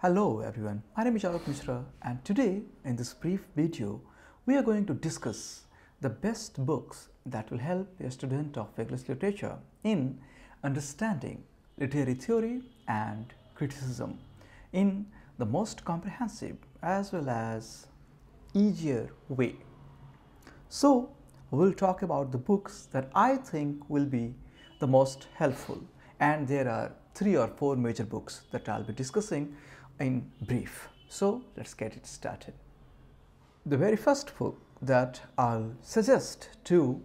Hello everyone, my name is Alok Mishra and today in this brief video we are going to discuss the best books that will help a student of English literature in understanding literary theory and criticism in the most comprehensive as well as easier way. So we'll talk about the books that I think will be the most helpful, and there are 3 or 4 major books that I'll be discussing in brief. So let's get it started. The very first book that I'll suggest to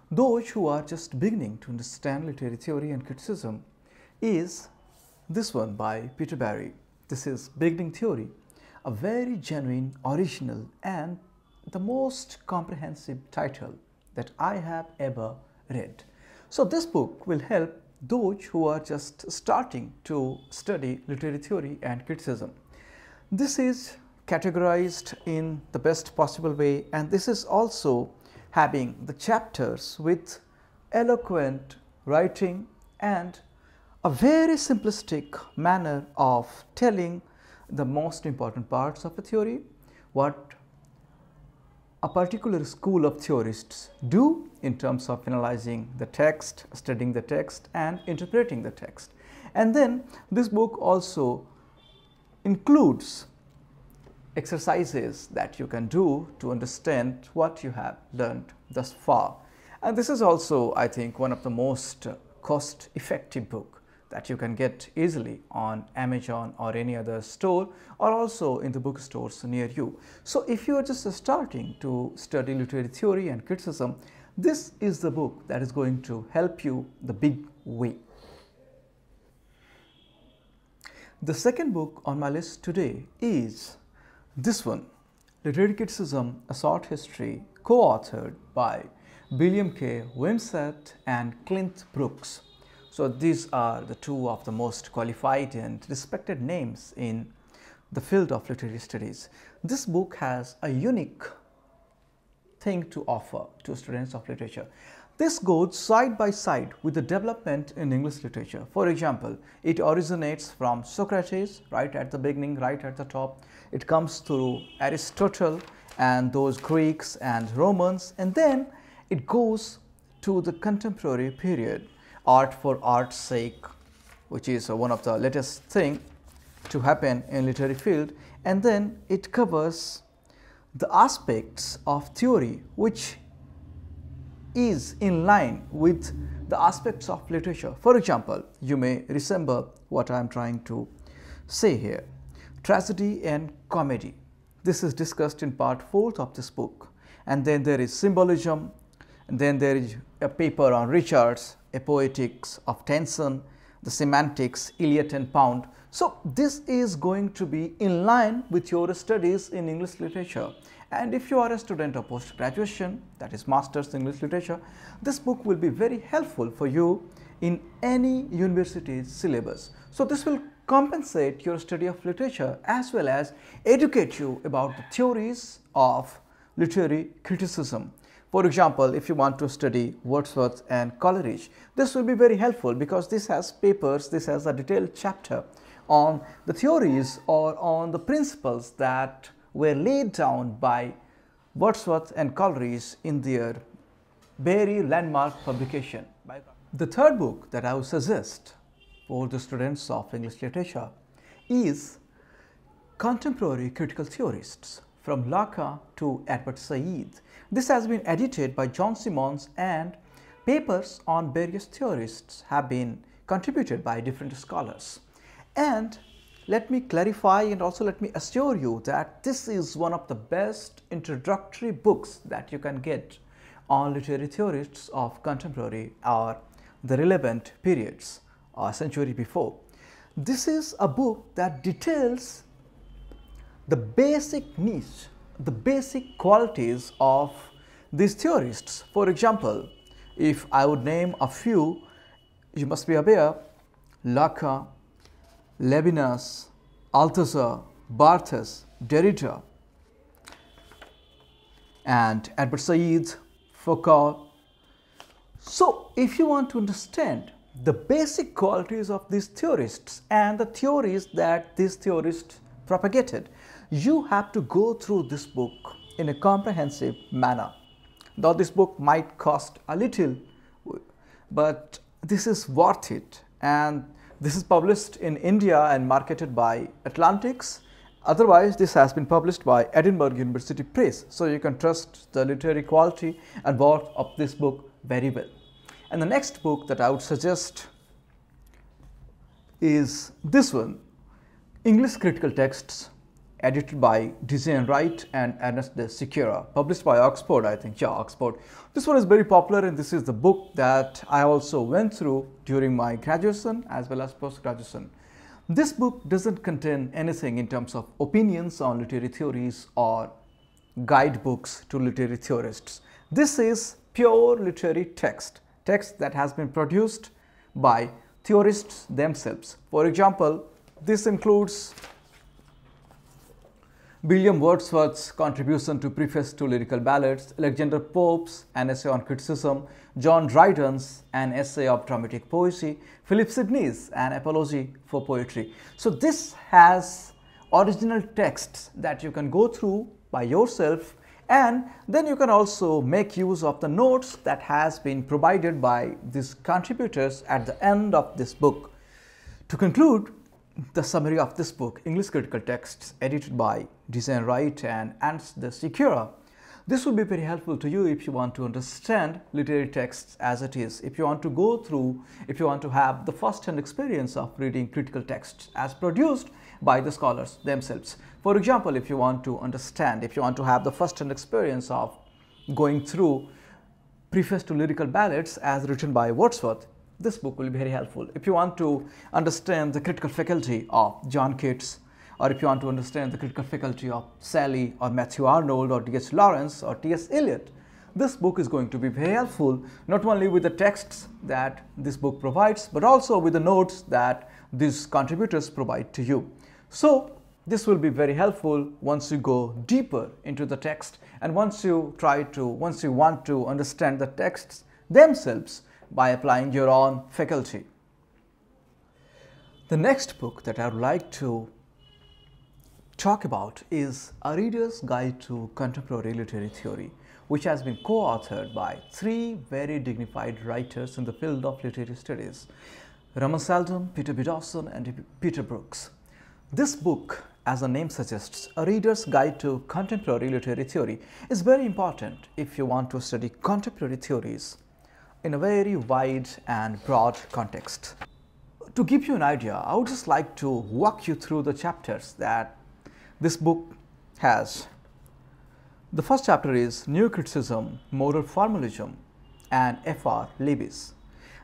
those who are just beginning to understand literary theory and criticism is this one by Peter Barry. This is Beginning Theory, a very genuine, original and the most comprehensive title that I have ever read. So this book will help those who are just starting to study literary theory and criticism. This is categorized in the best possible way, and this is also having the chapters with eloquent writing and a very simplistic manner of telling the most important parts of a theory, what a particular school of theorists do in terms of analyzing the text, studying the text and interpreting the text. And then this book also includes exercises that you can do to understand what you have learned thus far. And this is also, I think, one of the most cost-effective book that you can get easily on Amazon or any other store, or also in the bookstores near you. So if you are just starting to study literary theory and criticism, this is the book that is going to help you the big way. The second book on my list today is this one, Literary Criticism, A Short History, co-authored by William K. Wimsatt and Cleanth Brooks. So these are the 2 of the most qualified and respected names in the field of literary studies. This book has a unique thing to offer to students of literature. This goes side by side with the development in English literature. For example, it originates from Socrates right at the beginning, right at the top. It comes through Aristotle and those Greeks and Romans, and then it goes to the contemporary period, art for art's sake, which is one of the latest thing to happen in literary field, and then it covers the aspects of theory which is in line with the aspects of literature. For example, you may resemble what I am trying to say here. Tragedy and comedy. This is discussed in part 4 of this book. And then there is symbolism, and then there is a paper on Richards, a poetics of tension, the semantics, Eliot and Pound. So this is going to be in line with your studies in English literature. And if you are a student of post-graduation, that is Masters in English Literature, this book will be very helpful for you in any university's syllabus. So this will compensate your study of literature as well as educate you about the theories of literary criticism. For example, if you want to study Wordsworth and Coleridge, this will be very helpful because this has papers, this has a detailed chapter on the theories or on the principles that were laid down by Wordsworth and Coleridge in their very landmark publication. The third book that I would suggest for the students of English literature is Contemporary Critical Theorists, from Lacan to Edward Said. This has been edited by John Simmons, and papers on various theorists have been contributed by different scholars. And let me clarify and also let me assure you that this is one of the best introductory books that you can get on literary theorists of contemporary or the relevant periods or century before. This is a book that details the basic niche, the basic qualities of these theorists. For example, if I would name a few, you must be aware: Lacan, Levinas, Althusser, Barthes, Derrida, and Edward Said, Foucault. So if you want to understand the basic qualities of these theorists and the theories that these theorists propagated. You have to go through this book in a comprehensive manner. Though this book might cost a little, but this is worth it, and this is published in India and marketed by Atlantics. Otherwise, this has been published by Edinburgh University Press, so you can trust the literary quality and worth of this book very well. And the next book that I would suggest is this one, English Critical Texts, edited by Chickera and Enright and Ernest de Chickera, published by Oxford, I think. Yeah, Oxford. This one is very popular, and this is the book that I also went through during my graduation as well as post-graduation. This book doesn't contain anything in terms of opinions on literary theories or guidebooks to literary theorists. This is pure literary text that has been produced by theorists themselves. For example, this includes William Wordsworth's contribution to Preface to Lyrical Ballads, Alexander Pope's An Essay on Criticism, John Dryden's An Essay of Dramatic Poesy, Philip Sidney's An Apology for Poetry. So this has original texts that you can go through by yourself, and then you can also make use of the notes that has been provided by these contributors at the end of this book. To conclude, the summary of this book, English Critical Texts, edited by Chickera and Enright and Ernest de Chickera. This will be very helpful to you if you want to understand literary texts as it is, if you want to go through, if you want to have the first-hand experience of reading critical texts as produced by the scholars themselves. For example, if you want to understand, if you want to have the first-hand experience of going through Preface to Lyrical Ballads as written by Wordsworth, this book will be very helpful. If you want to understand the critical faculty of John Keats, or if you want to understand the critical faculty of Shelley or Matthew Arnold or D.H. Lawrence or T.S. Eliot, this book is going to be very helpful, not only with the texts that this book provides, but also with the notes that these contributors provide to you. So this will be very helpful once you go deeper into the text, and once you want to understand the texts themselves by applying your own faculty. The next book that I would like to talk about is A Reader's Guide to Contemporary Literary Theory, which has been co-authored by three very dignified writers in the field of literary studies, Raman, Selden, Peter B. Dawson, and Peter Brooks. This book, as the name suggests, A Reader's Guide to Contemporary Literary Theory, is very important if you want to study contemporary theories in a very wide and broad context. To give you an idea, I would just like to walk you through the chapters that this book has. The first chapter is New Criticism, Moral Formalism, and F.R. Lewis.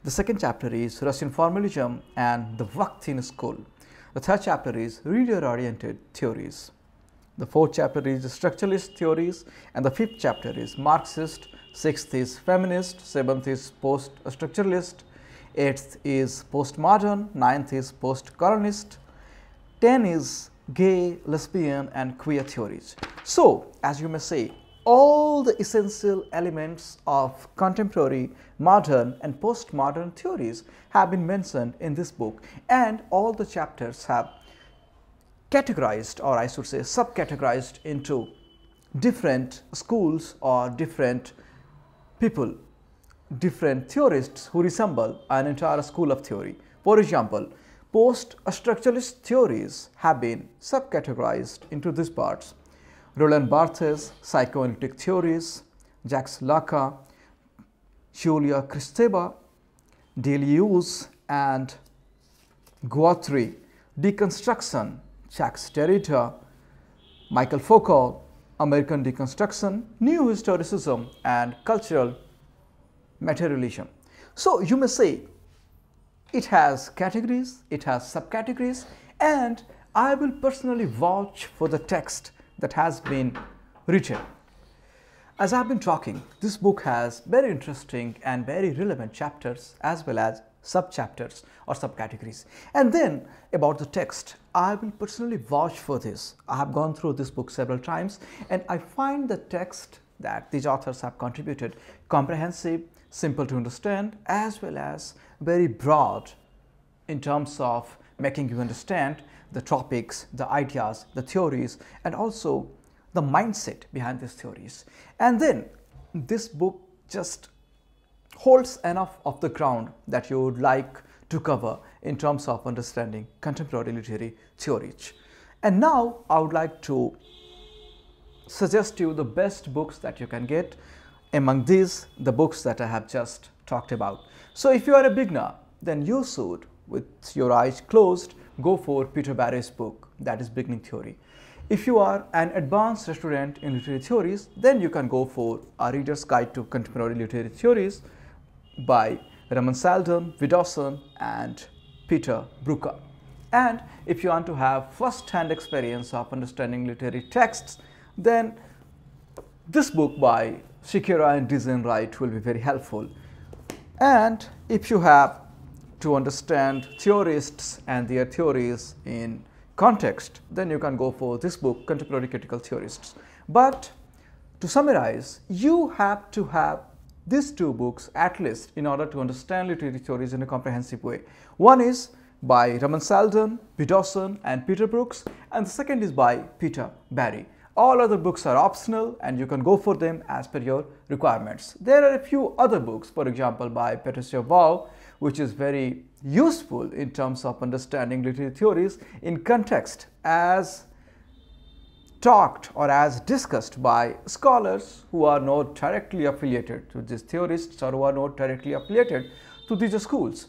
The second chapter is Russian Formalism and the Bakhtin School. The third chapter is Reader-Oriented Theories. The fourth chapter is Structuralist Theories, and the fifth chapter is Marxist. Sixth is Feminist, seventh is Post-Structuralist, eighth is Postmodern, ninth is Post-Colonist, 10 is Gay, Lesbian and Queer Theories. So, as you may say, all the essential elements of contemporary, modern and postmodern theories have been mentioned in this book, and all the chapters have categorized, or I should say subcategorized, into different schools or different people, different theorists who resemble an entire school of theory. For example, post-structuralist theories have been subcategorized into these parts: Roland Barthes' psychoanalytic theories, Jacques Lacan, Julia Kristeva, Deleuze and Guattari, deconstruction, Jacques Derrida, Michael Foucault, American deconstruction, new historicism and cultural materialism. So you may say it has categories, it has subcategories, and I will personally vouch for the text that has been written. As I have been talking, this book has very interesting and very relevant chapters as well as sub-chapters or subcategories. And then about the text, I will personally vouch for this. I have gone through this book several times, and I find the text that these authors have contributed comprehensive, simple to understand, as well as very broad in terms of making you understand the topics, the ideas, the theories, and also the mindset behind these theories. And then this book just holds enough of the ground that you would like to cover in terms of understanding contemporary literary theories. And now I would like to suggest you the best books that you can get among these, the books that I have just talked about. So if you are a beginner, then you should, with your eyes closed, go for Peter Barry's book, that is Beginning Theory. If you are an advanced student in literary theories, then you can go for A Reader's Guide to Contemporary Literary Theories by Raman, Selden, Widdowson and Peter Brooks. And if you want to have first-hand experience of understanding literary texts, then this book by Chickera and Enright will be very helpful. And if you have to understand theorists and their theories in context, then you can go for this book, Contemporary Critical Theorists. But to summarize, you have to have these two books at least in order to understand literary theories in a comprehensive way. One is by Raman, Selden, Widdowson and Peter Brooks, and the second is by Peter Barry. All other books are optional and you can go for them as per your requirements. There are a few other books, for example by Patricia Waugh, which is very useful in terms of understanding literary theories in context as talked or as discussed by scholars who are not directly affiliated to these theorists or who are not directly affiliated to these schools.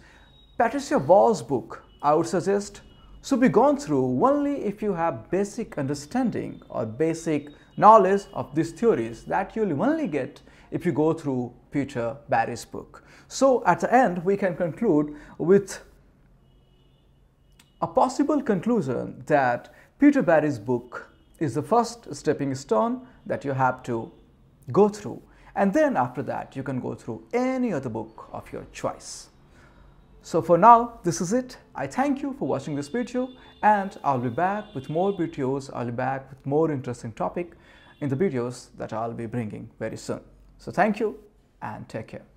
Patricia Waugh's book, I would suggest, should be gone through only if you have basic understanding or basic knowledge of these theories that you will only get if you go through Peter Barry's book. So at the end, we can conclude with a possible conclusion that Peter Barry's book is the first stepping stone that you have to go through, and then after that you can go through any other book of your choice. So for now, this is it. I thank you for watching this video, and I'll be back with more videos. I'll be back with more interesting topic in the videos that I'll be bringing very soon. So thank you and take care.